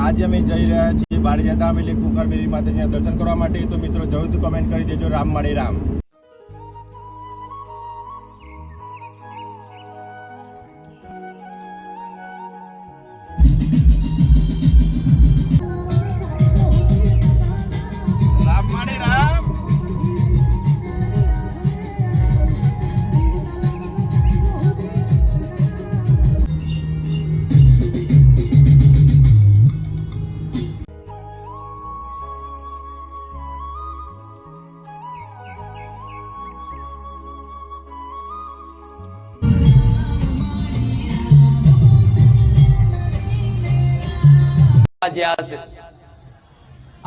આજે અમે જઈ રહ્યા છીએ બાળિયા ધામ એટલે ખુંખાર મેરી માતાજીના દર્શન કરવા માટે। તો મિત્રો જરૂરથી કમેન્ટ કરી દેજો રામ માળી રામ।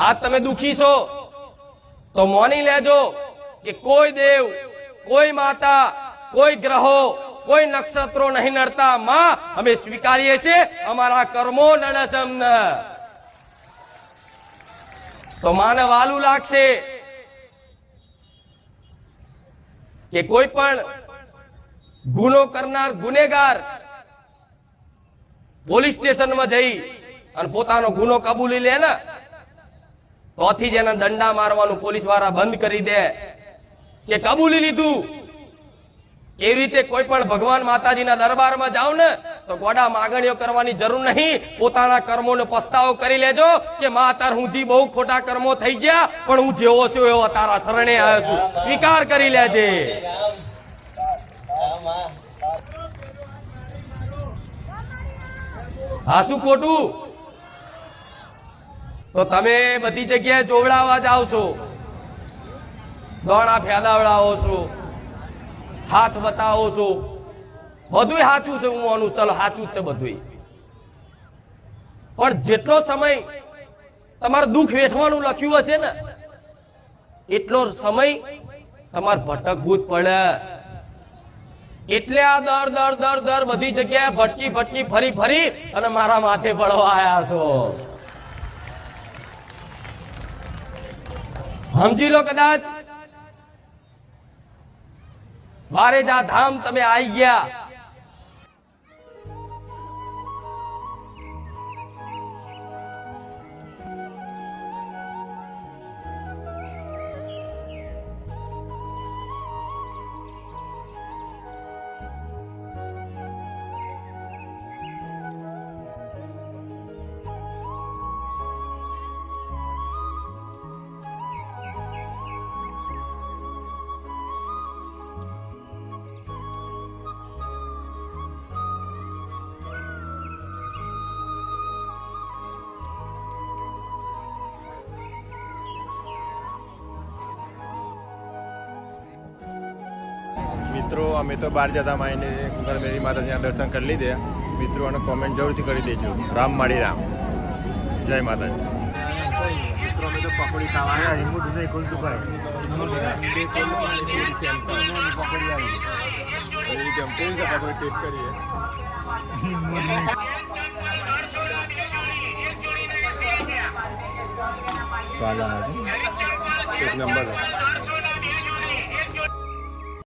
आज तमे दुखी छो तो मानी लेजो कि कोई देव, कोई माता, कोई ग्रहो, कोई नक्षत्रों नहीं नड़ता। मां हमें स्वीकारिए छे, हमारा कर्मो नड़सम न तो माने वालू लागशे कि कोई पण गुनो करनार गुनेगार पोलीस स्टेशन में जई અને પોતાનો ગુનો કબૂલી લે ને તોથી જ એને દંડા મારવાનું પોલીસ વાળા બંધ કરી દે કે કબૂલી લીધું। એવી રીતે કોઈ પણ ભગવાન માતાજીના દરબારમાં જાવ ને તો ગોડા માગણીઓ કરવાની જરૂર નહીં। પોતાના કર્મોનો પસ્તાવો કરી લેજો કે માં તાર હુંથી બહુ ખોટા કર્મો થઈ ગયા, પણ હું જેવો છું એવો તારા શરણે આવ્યો છું, સ્વીકાર કરી લેજે। હા શું ખોટું? तो तमे बधी जगह जोवड़ावा जाओ छो, दौड़ा फेदावड़ाओ छो, हाथ बताओ छो, बधुंय साचुं छे। हूँ मानु चलो साचुं छे बधुंय, पण जेटलो समय तमार दुख वेठवानुं लख्युं हशे ने एटलो समय तमार भटकभूत पड़े। एटले आ दर दर दर दर बधी जग्याए भटकी भटकी फरी फरी अने मारा माथे पड़वा आया छो। समझी लो कदाच बारेजा धाम तमे आई गया। મિત્રો અમે તો બાર જતા આવીને ખુંખાર મેરી માતાજીના દર્શન કરી લીધે। મિત્રો અને કોમેન્ટ જરૂરથી કરી દેજો રામ માળી રામ। જય માતાજી। મિત્રો અમે તો પકોડી ખાવા ટેસ્ટ કરીએ। સ્વાદ એક નંબર।